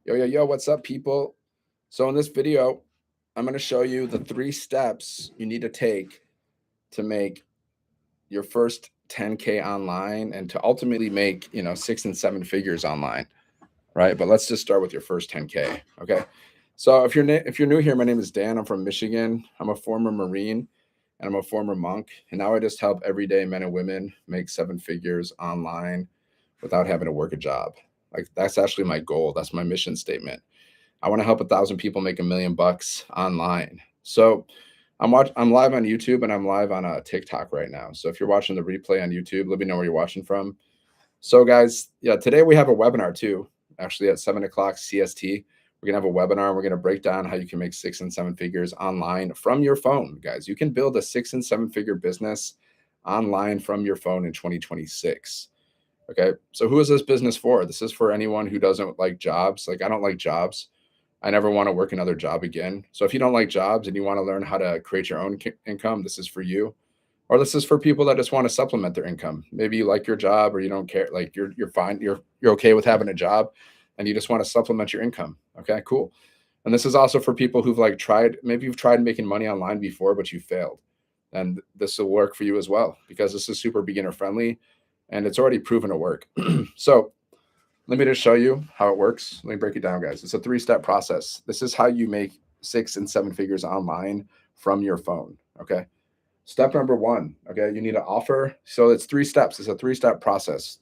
Yo, what's up, people? So, in this video, I'm going to show you the 3 steps you need to take to make your first 10K online and to ultimately make, 6 and 7 figures online, right? But let's just start with your first 10K, okay? So, if you're new here, my name is Dan. I'm from Michigan. I'm a former Marine and I'm a former monk, and now I just help everyday men and women make 7 figures online without having to work a job. Like that's actually my goal. That's my mission statement. I want to help 1,000 people make $1 million online. So I'm live on YouTube and I'm live on TikTok right now. So if you're watching the replay on YouTube, let me know where you're watching from. So guys, yeah, today we have a webinar too. Actually, at 7 o'clock CST, we're gonna have a webinar. We're gonna break down how you can make 6 and 7 figures online from your phone, guys. You can build a 6 and 7 figure business online from your phone in 2026. Okay, so who is this business for? This is for anyone who doesn't like jobs. Like I don't like jobs. I never want to work another job again. So if you don't like jobs and you want to learn how to create your own income, this is for you. Or this is for people that just want to supplement their income. Maybe you like your job or you don't care. Like you're fine. You're okay with having a job, and you just want to supplement your income. Okay, cool. And this is also for people who've like tried. Maybe you've tried making money online before, but you failed. And this will work for you as well because this is super beginner friendly, and it's already proven to work. So let me just show you how it works. Let me break it down, guys. It's a 3-step process. This is how you make 6 and 7 figures online from your phone. Okay. Step number 1, okay, you need an offer. So it's 3 steps. It's a 3-step process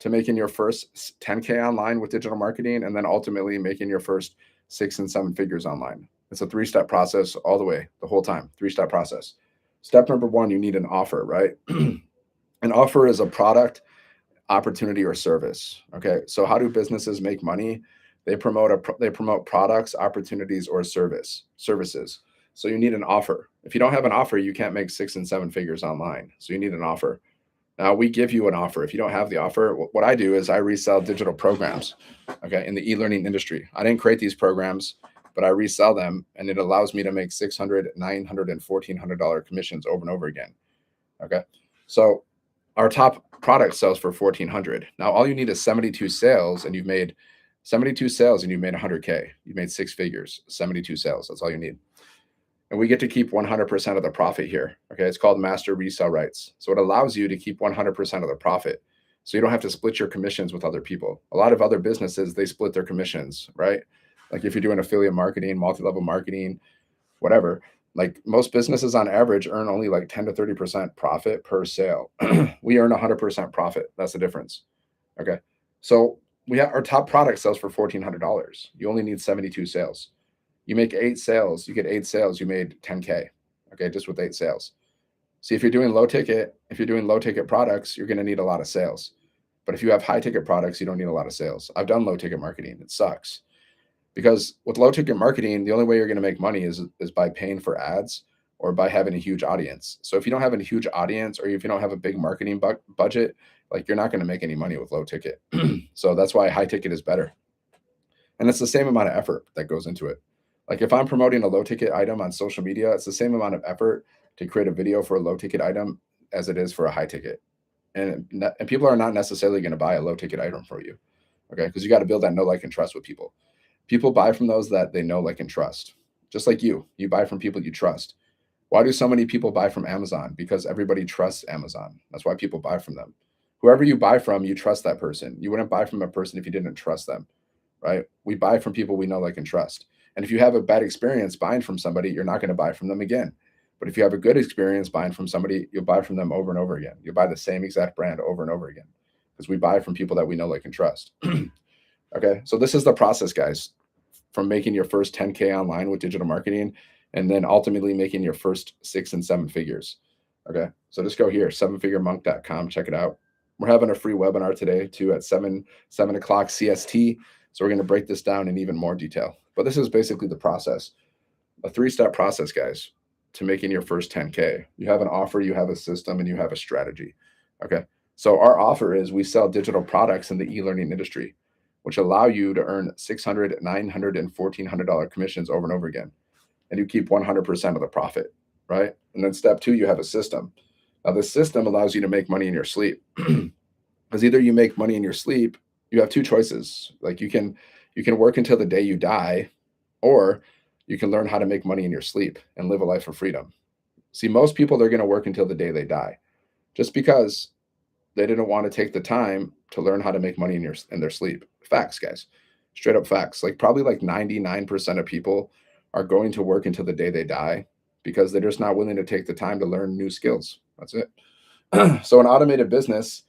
to making your first 10K online with digital marketing and then ultimately making your first 6 and 7 figures online. It's a 3-step process all the way, the whole time, 3-step process. Step number 1, you need an offer, right? An offer is a product, opportunity, or service. Okay, so how do businesses make money? They promote products, opportunities, or services. So you need an offer. If you don't have an offer, you can't make 6 and 7 figures online. So you need an offer. Now we give you an offer. If you don't have the offer, what I do is I resell digital programs. Okay, in the e-learning industry, I didn't create these programs, but I resell them, and it allows me to make $600, $900, and $1,400 commissions over and over again. Okay, so our top product sells for 1,400. Now all you need is 72 sales, and you've made 72 sales, and you've made 100K. You made 6 figures. 72 sales. That's all you need. And we get to keep 100% of the profit here. Okay, it's called master resale rights. So it allows you to keep 100% of the profit. So you don't have to split your commissions with other people. A lot of other businesses, they split their commissions, right? Like if you're doing affiliate marketing, multi-level marketing, whatever, like most businesses on average earn only like 10 to 30% profit per sale. We earn 100% profit. That's the difference. Okay. So we have our top product sells for $1,400. You only need 72 sales. You make 8 sales, you get 8 sales, you made 10K. Okay, just with 8 sales. See, if you're doing low ticket products, you're going to need a lot of sales. But if you have high ticket products, you don't need a lot of sales. I've done low ticket marketing. It sucks. Because with low ticket marketing, the only way you're going to make money is by paying for ads or by having a huge audience. So if you don't have a huge audience or if you don't have a big marketing budget, like you're not going to make any money with low ticket. So that's why high ticket is better. And it's the same amount of effort that goes into it. Like if I'm promoting a low ticket item on social media, it's the same amount of effort to create a video for a low ticket item as it is for a high ticket. And people are not necessarily going to buy a low ticket item for you. Okay. Because you got to build that know, like, and trust with people. People buy from those that they know, like, and trust. Just like you buy from people you trust. Why do so many people buy from Amazon? Because everybody trusts Amazon. That's why people buy from them. Whoever you buy from, you trust that person. You wouldn't buy from a person if you didn't trust them, right? We buy from people we know, like, and trust. And if you have a bad experience buying from somebody, you're not going to buy from them again. But if you have a good experience buying from somebody, you'll buy from them over and over again. You'll buy the same exact brand over and over again because we buy from people that we know, like, and trust. Okay, so this is the process, guys, from making your first 10K online with digital marketing and then ultimately making your first 6 and 7 figures. Okay, so just go here, 7figuremonk.com, check it out. We're having a free webinar today too at 7 o'clock CST. So we're going to break this down in even more detail. But this is basically the process, a 3-step process, guys, to making your first 10K. You have an offer, you have a system, and you have a strategy. Okay, so our offer is we sell digital products in the e-learning industry, which allow you to earn $600, $900, and $1,400 commissions over and over again. And you keep 100% of the profit, right? And then step 2, you have a system. Now, the system allows you to make money in your sleep. Because either you make money in your sleep You have two choices. Like you can work until the day you die, or you can learn how to make money in your sleep and live a life of freedom. See, most people they're going to work until the day they die, just because they didn't want to take the time to learn how to make money in their sleep. Facts, guys. Straight up facts. Like probably like 99% of people are going to work until the day they die because they're just not willing to take the time to learn new skills. That's it. So an automated business,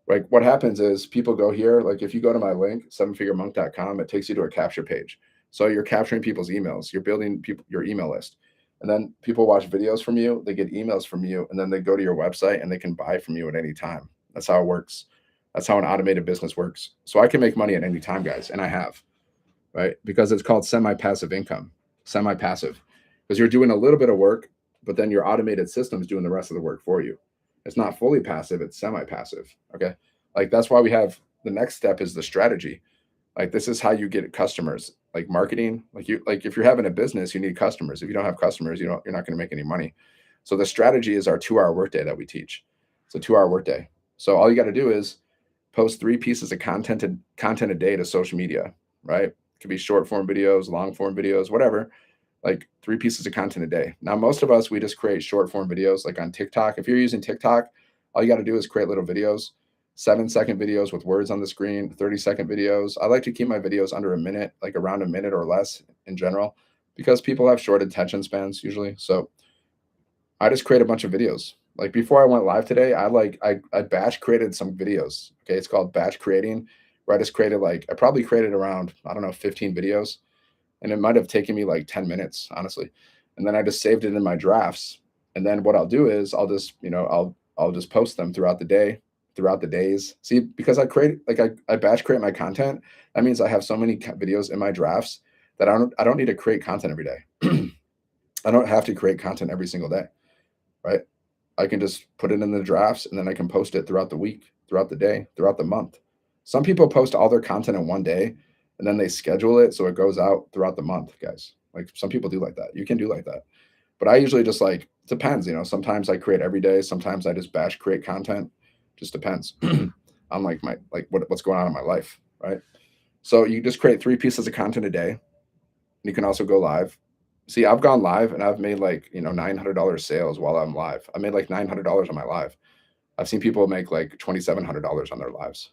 like what happens is people go here, like if you go to my link, sevenfiguremonk.com, it takes you to a capture page. So you're capturing people's emails, you're building people your email list. And then people watch videos from you, they get emails from you, and then they go to your website and they can buy from you at any time. That's how it works. That's how an automated business works. So I can make money at any time, guys, and I have, right? Because it's called semi-passive income, semi-passive, because you're doing a little bit of work, but then your automated system is doing the rest of the work for you. It's not fully passive, it's semi-passive. Okay. Like that's why we have the next step is the strategy. Like this is how you get customers, like marketing. Like if you're having a business, you need customers. If you don't have customers, you're not going to make any money. So the strategy is our 2-hour workday that we teach. It's a 2-hour workday. So all you got to do is post 3 pieces of content a day to social media, right? It could be short form videos, long form videos, whatever, like 3 pieces of content a day. Now, most of us, we just create short form videos like on TikTok. If you're using TikTok, all you got to do is create little videos, 7-second videos with words on the screen, 30-second videos. I like to keep my videos under a minute, like around a minute or less in general, because people have short attention spans usually. So I just create a bunch of videos. Like before I went live today, I batch created some videos. Okay, it's called batch creating, where I just created like I probably created around, I don't know, 15 videos, and it might have taken me like 10 minutes, honestly. And then I just saved it in my drafts. And then what I'll do is I'll just post them throughout the day, throughout the days. See, because I batch create my content, that means I have so many videos in my drafts that I don't need to create content every day. I don't have to create content every single day, right? I can just put it in the drafts and then I can post it throughout the week, throughout the day, throughout the month. Some people post all their content in one day and then they schedule it so it goes out throughout the month, guys. Like some people do like that. You can do like that. But I usually just like it depends, sometimes I create every day, sometimes I just batch create content. Just depends on what's going on in my life, right? So you just create 3 pieces of content a day. You can also go live. See, I've gone live and I've made like, $900 sales while I'm live. I made like $900 on my live. I've seen people make like $2,700 on their lives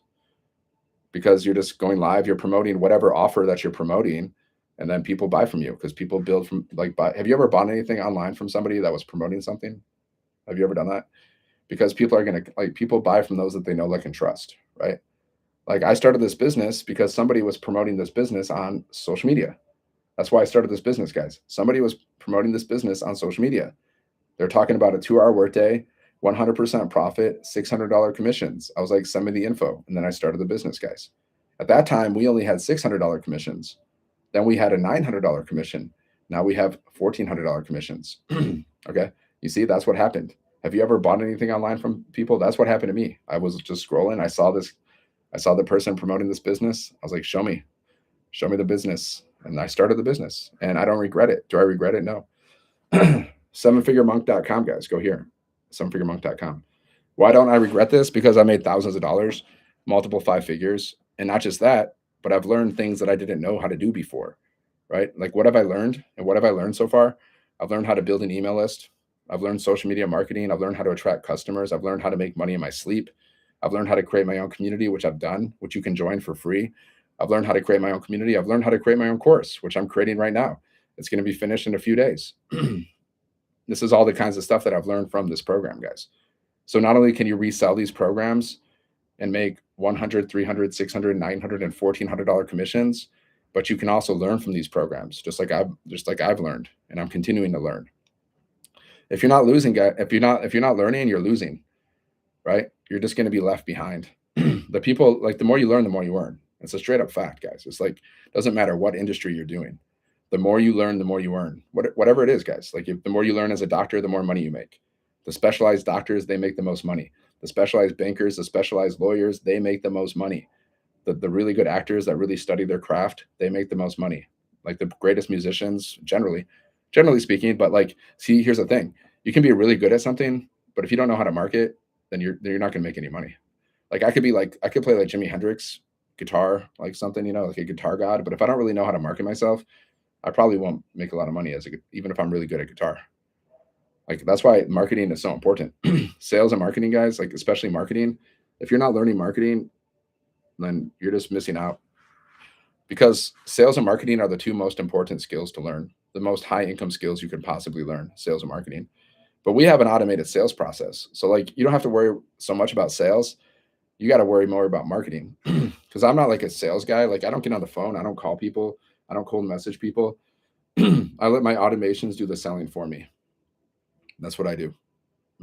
because you're just going live, you're promoting whatever offer that you're promoting, and then people buy from you because people build from like buy. Have you ever bought anything online from somebody that was promoting something? Have you ever done that? Because people are gonna like people buy from those that they know, like, and trust, right? Like I started this business because somebody was promoting this business on social media. That's why I started this business, guys. Somebody was promoting this business on social media. They're talking about a 2-hour workday, 100% profit, $600 commissions. I was like, send me the info. And then I started the business, guys. At that time, we only had $600 commissions. Then we had a $900 commission. Now we have $1,400 commissions. Okay. You see, that's what happened. Have you ever bought anything online from people? That's what happened to me. I was just scrolling. I saw the person promoting this business. I was like, show me the business. And I started the business and I don't regret it. Do I regret it? No. Sevenfiguremonk.com, guys. Go here. Sevenfiguremonk.com. Why don't I regret this? Because I made thousands of dollars, multiple 5 figures. And not just that, but I've learned things that I didn't know how to do before, right? Like what have I learned? And what have I learned so far? I've learned how to build an email list. I've learned social media marketing. I've learned how to attract customers. I've learned how to make money in my sleep. I've learned how to create my own community, which I've done, which you can join for free. I've learned how to create my own community. I've learned how to create my own course, which I'm creating right now. It's going to be finished in a few days. This is all the kinds of stuff that I've learned from this program, guys. So not only can you resell these programs and make 100, 300, 600, 900, and $1,400 commissions, but you can also learn from these programs, just like I've learned, and I'm continuing to learn. If you're not losing, if you're not learning, you're losing, right? You're just going to be left behind. The people, like, the more you learn, the more you earn. It's a straight up fact, guys. It's like, doesn't matter what industry you're doing. The more you learn, the more you earn. Whatever it is, guys. Like the more you learn as a doctor, the more money you make. The specialized doctors, they make the most money. The specialized bankers, the specialized lawyers, they make the most money. The really good actors that really study their craft, they make the most money. Like the greatest musicians, generally speaking. But like, see, here's the thing: you can be really good at something, but if you don't know how to market, then you're not going to make any money. Like I could play like Jimi Hendrix, guitar, like something, like a guitar god. But if I don't really know how to market myself, I probably won't make a lot of money even if I'm really good at guitar. Like that's why marketing is so important. Sales and marketing, guys, like especially marketing. If you're not learning marketing, then you're just missing out, because sales and marketing are the two most important skills to learn, the most high income skills you could possibly learn, sales and marketing. But we have an automated sales process. So like you don't have to worry so much about sales. You got to worry more about marketing. Because I'm not like a sales guy. Like I don't get on the phone. I don't call people. I don't cold message people. I let my automations do the selling for me. That's what I do.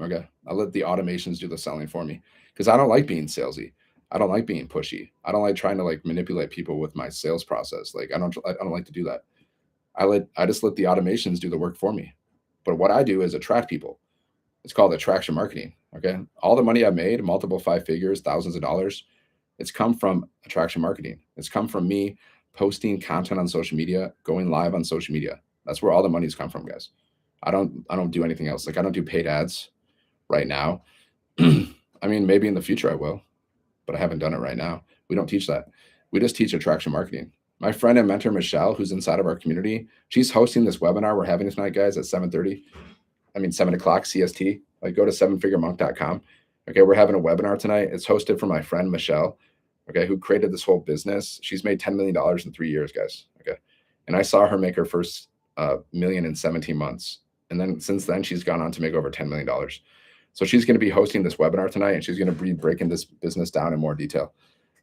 Okay. I let the automations do the selling for me because I don't like being salesy. I don't like being pushy. I don't like trying to like manipulate people with my sales process. Like I don't like to do that. I just let the automations do the work for me. But what I do is attract people. It's called attraction marketing. Okay. All the money I've made, multiple five figures, thousands of dollars, it's come from attraction marketing. It's come from me posting content on social media, going live on social media. That's where all the money's come from, guys. I don't do anything else. Like I don't do paid ads right now. I mean, maybe in the future I will, but I haven't done it right now. We don't teach that. We just teach attraction marketing. My friend and mentor Michelle, who's inside of our community, she's hosting this webinar we're having tonight, guys, at 7:30. I mean 7 o'clock CST. Like go to sevenfiguremonk.com. Okay, we're having a webinar tonight. It's hosted for my friend Michelle, okay, who created this whole business. She's made $10 million in 3 years, guys. Okay. And I saw her make her first million in 17 months. And then since then, she's gone on to make over $10 million. So she's going to be hosting this webinar tonight, and she's going to be breaking this business down in more detail.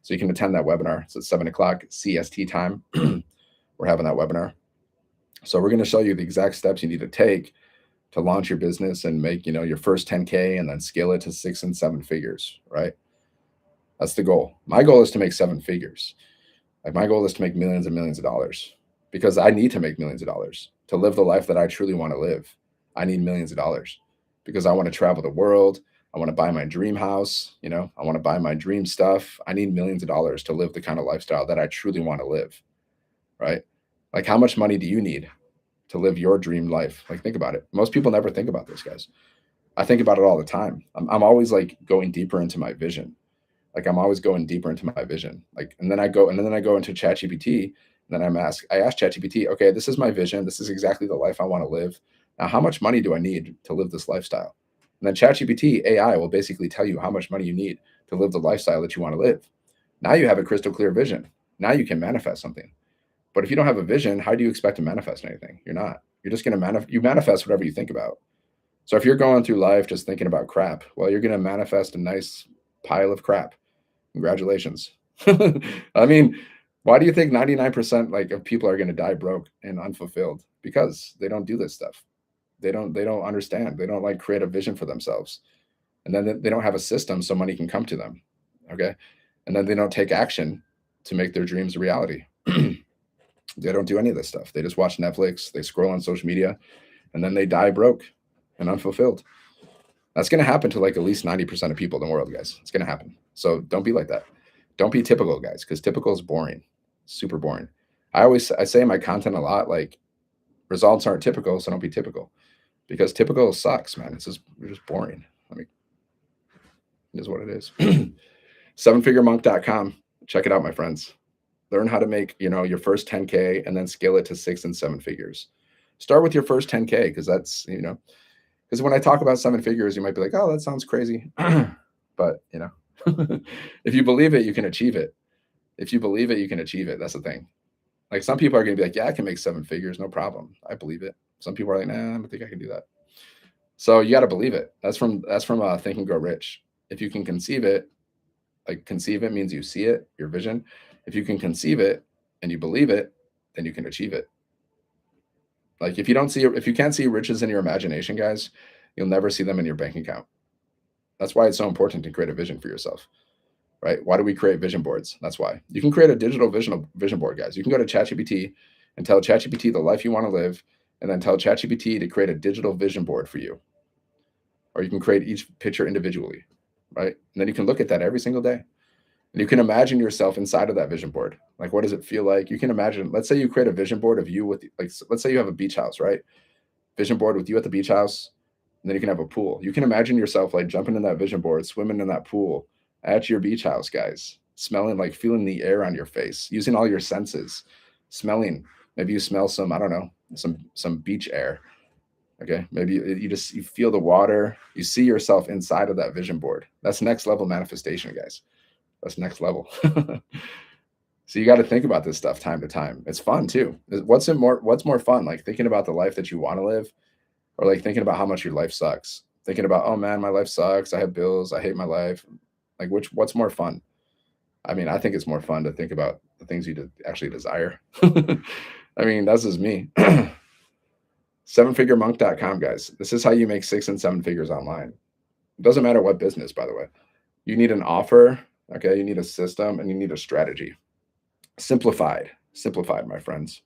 So you can attend that webinar. It's at 7 o'clock CST time. We're having that webinar. So we're going to show you the exact steps you need to take to launch your business and make, your first 10K and then scale it to 6 and 7 figures, right? That's the goal. My goal is to make 7 figures. Like my goal is to make millions and millions of dollars, because I need to make millions of dollars to live the life that I truly want to live. I need millions of dollars because I want to travel the world. I want to buy my dream house. I want to buy my dream stuff. I need millions of dollars to live the kind of lifestyle that I truly want to live, right? Like how much money do you need to live your dream life? Like think about it. Most people never think about this, guys. I think about it all the time. I'm always like going deeper into my vision. Like I'm always going deeper into my vision. Like, and then I go into ChatGPT, and then I ask ChatGPT, okay, this is my vision. This is exactly the life I want to live. Now, how much money do I need to live this lifestyle? And then ChatGPT AI will basically tell you how much money you need to live the lifestyle that you want to live. Now you have a crystal clear vision. Now you can manifest something. But if you don't have a vision, how do you expect to manifest anything? You're not. You're just going to manifest whatever you think about. So if you're going through life just thinking about crap, well, you're going to manifest a nice pile of crap. Congratulations. I mean, why do you think 99% like of people are going to die broke and unfulfilled? Because they don't do this stuff. They don't understand. They don't like create a vision for themselves. And then they don't have a system so money can come to them. Okay? And then they don't take action to make their dreams a reality. They don't do any of this stuff. They just watch Netflix, they scroll on social media, and then they die broke and unfulfilled. That's going to happen to like at least 90% of people in the world, guys. It's going to happen. So don't be like that. Don't be typical, guys, because typical is boring, super boring. I say in my content a lot, like results aren't typical, so don't be typical, because typical sucks, man. It's just boring. I mean, it is what it is. Sevenfiguremonk.com. Check it out, my friends. Learn how to make, your first 10K and then scale it to 6 and 7 figures. Start with your first 10K, because that's, because when I talk about 7 figures, you might be like, oh, that sounds crazy. But, if you believe it, you can achieve it. If you believe it, you can achieve it. That's the thing. Like some people are going to be like, yeah, I can make 7 figures. No problem. I believe it. Some people are like, nah, I don't think I can do that. So you got to believe it. That's from Think and Grow Rich. If you can conceive it, like conceive it means you see it, your vision. If you can conceive it and you believe it, then you can achieve it. Like if you can't see riches in your imagination, guys, you'll never see them in your bank account. That's why it's so important to create a vision for yourself, right? Why do we create vision boards? That's why. You can create a digital vision board, guys. You can go to ChatGPT and tell ChatGPT the life you want to live, and then tell ChatGPT to create a digital vision board for you. Or you can create each picture individually, right? And then you can look at that every single day. And you can imagine yourself inside of that vision board. Like, what does it feel like? You can imagine, let's say you create a vision board of you with, like, let's say you have a beach house, right? Vision board with you at the beach house. And then you can have a pool. You can imagine yourself like jumping in that vision board, swimming in that pool at your beach house, guys. smelling, like feeling the air on your face, using all your senses, smelling. Maybe you smell some, I don't know, some beach air. Okay, maybe you just you feel the water, you see yourself inside of that vision board. That's next level manifestation, guys. That's next level. So you got to think about this stuff time to time. It's fun too. What's more fun, like thinking about the life that you want to live, or like thinking about how much your life sucks? Thinking about, oh man, my life sucks. I have bills. I hate my life. Like what's more fun? I mean, I think it's more fun to think about the things you actually desire. I mean, that's just me. Sevenfiguremonk.com, guys. This is how you make 6 and 7 figures online. It doesn't matter what business, by the way. You need an offer, okay? You need a system, and you need a strategy. Simplified, my friends.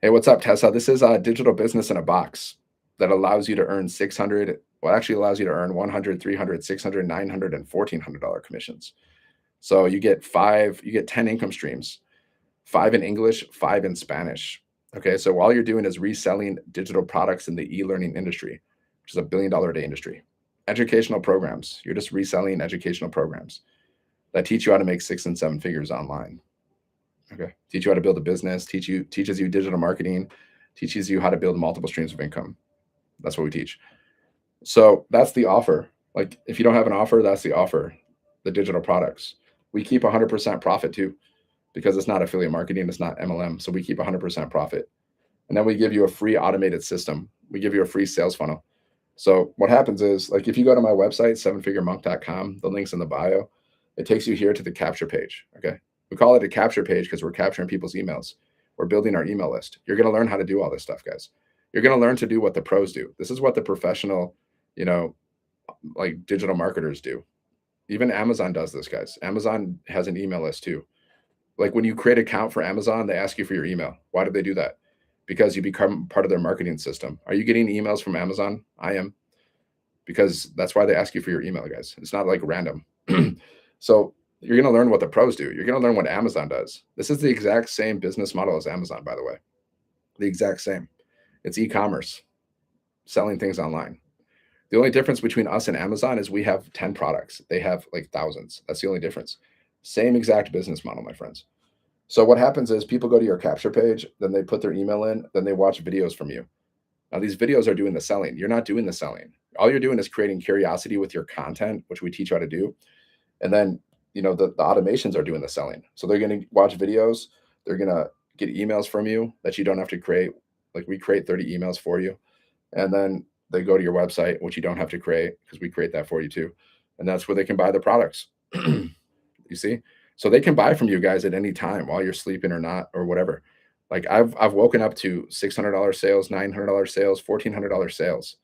Hey, what's up, Tessa? This is a digital business in a box that allows you to earn 600, well, actually allows you to earn 100, 300, 600, 900, and $1,400 commissions. So you get 10 income streams, 5 in English, 5 in Spanish. Okay, so all you're doing is reselling digital products in the e-learning industry, which is a $1 billion a day industry. Educational programs, you're just reselling educational programs that teach you how to make 6 and 7 figures online. Okay, teach you how to build a business, teaches you digital marketing, teaches you how to build multiple streams of income. That's what we teach. So that's the offer. Like if you don't have an offer, that's the offer. The digital products. We keep 100% profit too, because it's not affiliate marketing, it's not MLM. So we keep 100% profit. And then we give you a free automated system. We give you a free sales funnel. So what happens is, like if you go to my website, sevenfiguremonk.com, the link's in the bio, it takes you here to the capture page. Okay. We call it a capture page because we're capturing people's emails. We're building our email list. You're going to learn how to do all this stuff, guys. You're going to learn to do what the pros do. This is what the professional, like digital marketers do. Even Amazon does this, guys. Amazon has an email list too. Like when you create an account for Amazon, they ask you for your email. Why do they do that? Because you become part of their marketing system. Are you getting emails from Amazon? I am. Because that's why they ask you for your email, guys. It's not like random. So you're going to learn what the pros do. You're going to learn what Amazon does. This is the exact same business model as Amazon, by the way. The exact same. It's e-commerce, selling things online. The only difference between us and Amazon is we have 10 products. They have like thousands. That's the only difference. Same exact business model, my friends. So what happens is people go to your capture page, then they put their email in, then they watch videos from you. Now these videos are doing the selling. You're not doing the selling. All you're doing is creating curiosity with your content, which we teach you how to do. And then, the automations are doing the selling. So they're going to watch videos. They're going to get emails from you that you don't have to create. Like we create 30 emails for you. And then they go to your website, which you don't have to create because we create that for you too. And that's where they can buy the products. You see? So they can buy from you guys at any time while you're sleeping or not, or whatever. Like I've woken up to $600 sales, $900 sales, $1,400 sales.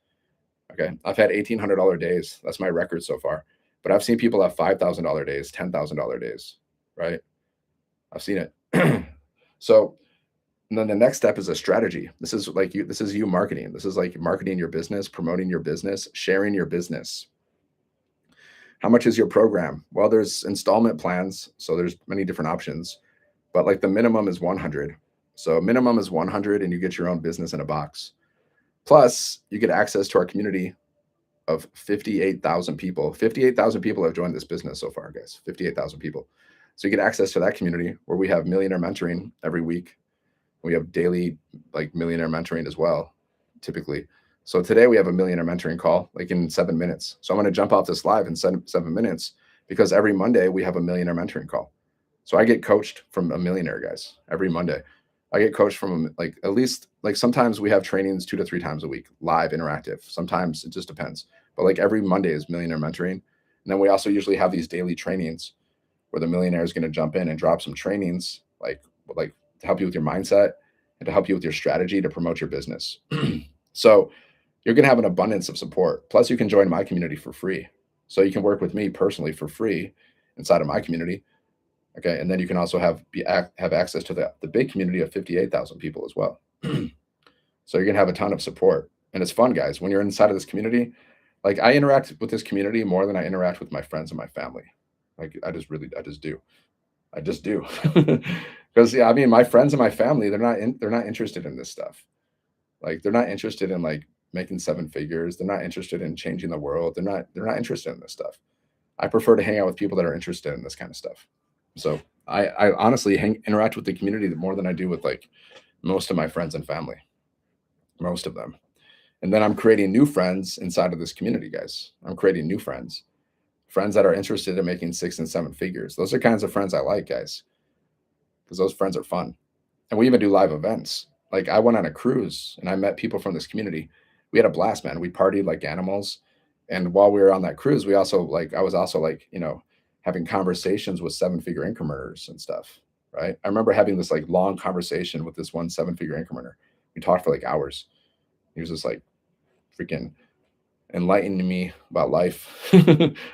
Okay. I've had $1,800 days. That's my record so far. But I've seen people have $5,000 days, $10,000 days, right? I've seen it. So, and then the next step is a strategy. This is you marketing. This is like marketing your business, promoting your business, sharing your business. How much is your program? Well, there's installment plans. So there's many different options, but like the minimum is 100. So minimum is 100 and you get your own business in a box. Plus you get access to our community of 58,000 people. 58,000 people have joined this business so far, guys. 58,000 people. So you get access to that community where we have millionaire mentoring every week. We have daily like millionaire mentoring as well, typically. So today we have a millionaire mentoring call like in 7 minutes. So I'm going to jump off this live in 7 minutes because every Monday we have a millionaire mentoring call. So I get coached from a millionaire, guys, every Monday. I get coached from like at least like sometimes we have trainings 2 to 3 times a week, live interactive. Sometimes it just depends. But like every Monday is millionaire mentoring. And then we also usually have these daily trainings where the millionaire is going to jump in and drop some trainings like to help you with your mindset and to help you with your strategy to promote your business. So you're going to have an abundance of support. Plus you can join my community for free. So you can work with me personally for free inside of my community. Okay. And then you can also have access to the big community of 58,000 people as well. So you're going to have a ton of support and it's fun, guys. When you're inside of this community, like I interact with this community more than I interact with my friends and my family. Like I just do. Because yeah, I mean, my friends and my family, they're not interested in this stuff. Like they're not interested in like making 7 figures. They're not interested in changing the world. They're not interested in this stuff. I prefer to hang out with people that are interested in this kind of stuff. So I honestly interact with the community more than I do with like most of my friends and family, most of them. And then I'm creating new friends inside of this community, guys. I'm creating new friends, friends that are interested in making 6 and 7 figures. Those are kinds of friends I like, guys, because those friends are fun. And we even do live events. Like I went on a cruise and I met people from this community. We had a blast, man. We partied like animals. And while we were on that cruise, we also like I was also like, having conversations with 7 figure incrementers and stuff. Right. I remember having this like long conversation with this one 7 figure incrementer. We talked for like hours. He was just like freaking enlightening me about life.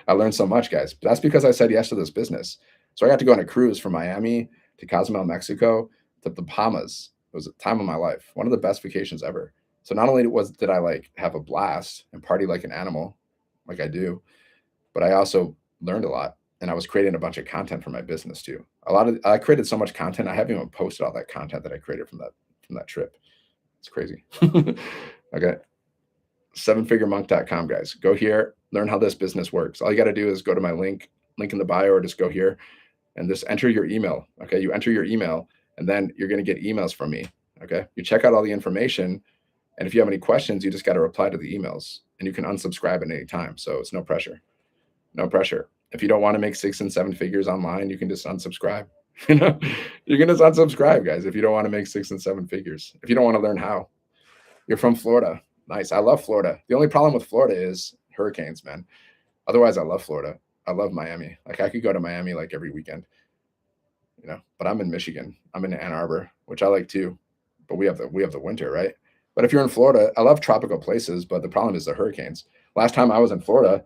I learned so much, guys. But that's because I said yes to this business. So I got to go on a cruise from Miami to Cozumel, Mexico to the Bahamas. It was a time of my life, one of the best vacations ever. So not only did I like have a blast and party like an animal, like I do, but I also learned a lot. And I was creating a bunch of content for my business too. I created so much content. I haven't even posted all that content that I created from that trip. It's crazy. Okay. 7figuremonk.com, guys. Go here, learn how this business works. All you got to do is go to my link in the bio, or just go here and just enter your email. Okay. You enter your email and then you're going to get emails from me. Okay. You check out all the information. And if you have any questions, you just got to reply to the emails and you can unsubscribe at any time. So it's no pressure. No pressure. If you don't want to make 6 and 7 figures online, you can just unsubscribe. You know, you can just unsubscribe, guys, if you don't want to make 6 and 7 figures. If you don't want to learn how. You're from Florida. Nice. I love Florida. The only problem with Florida is hurricanes, man. Otherwise, I love Florida. I love Miami. Like I could go to Miami like every weekend, but I'm in Michigan. I'm in Ann Arbor, which I like too. But we have the winter, right? But if you're in Florida, I love tropical places, but the problem is the hurricanes. Last time I was in Florida,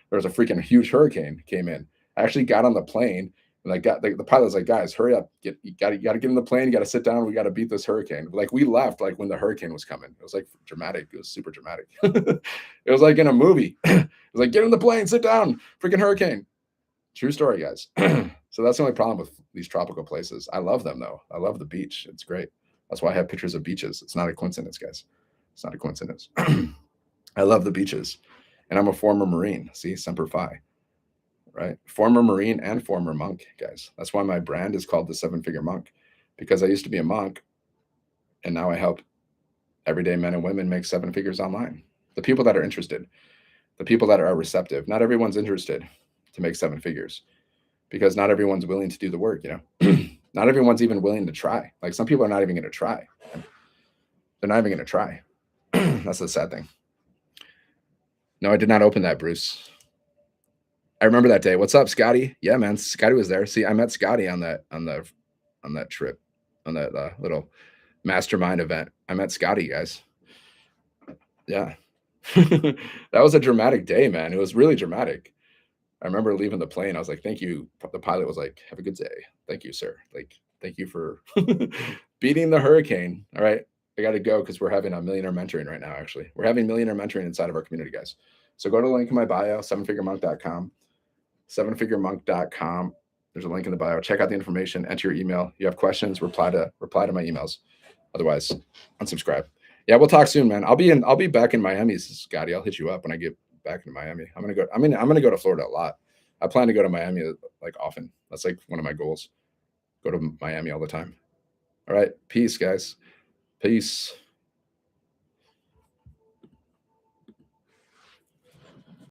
there was a freaking huge hurricane came in. I actually got on the plane and I got the pilot's like, guys, hurry up. You gotta get in the plane, you gotta sit down, we gotta beat this hurricane. Like we left like when the hurricane was coming. It was like dramatic. It was super dramatic. It was like in a movie. It was like, get in the plane, sit down, freaking hurricane. True story, guys. So that's the only problem with these tropical places. I love them though. I love the beach. It's great. That's why I have pictures of beaches. It's not a coincidence, guys. It's not a coincidence. I love the beaches. And I'm a former Marine. See, Semper Fi, right? Former Marine and former monk, guys. That's why my brand is called the 7 Figure Monk, because I used to be a monk and now I help everyday men and women make 7 figures online. The people that are interested, the people that are receptive. Not everyone's interested to make 7 figures because not everyone's willing to do the work, Not everyone's even willing to try. Like some people are not even going to try. They're not even going to try. That's the sad thing. No, I did not open that, Bruce. I remember that day. What's up, Scotty? Yeah, man. Scotty was there. See, I met Scotty on that trip, on that little mastermind event. I met Scotty, guys. Yeah. That was a dramatic day, man. It was really dramatic. I remember leaving the plane. I was like, thank you. The pilot was like, have a good day. Thank you, sir. Like, thank you for beating the hurricane. All right. I got to go because we're having a millionaire mentoring right now, actually. We're having millionaire mentoring inside of our community, guys. So go to the link in my bio, 7figuremonk.com. 7figuremonk.com. There's a link in the bio. Check out the information, enter your email. You have questions, reply to my emails. Otherwise, unsubscribe. Yeah, we'll talk soon, man. I'll be back in Miami, Scotty. I'll hit you up when I get back into Miami. I'm gonna go to Florida a lot. I plan to go to Miami like often. That's like one of my goals. Go to Miami all the time. All right. Peace, guys. Peace.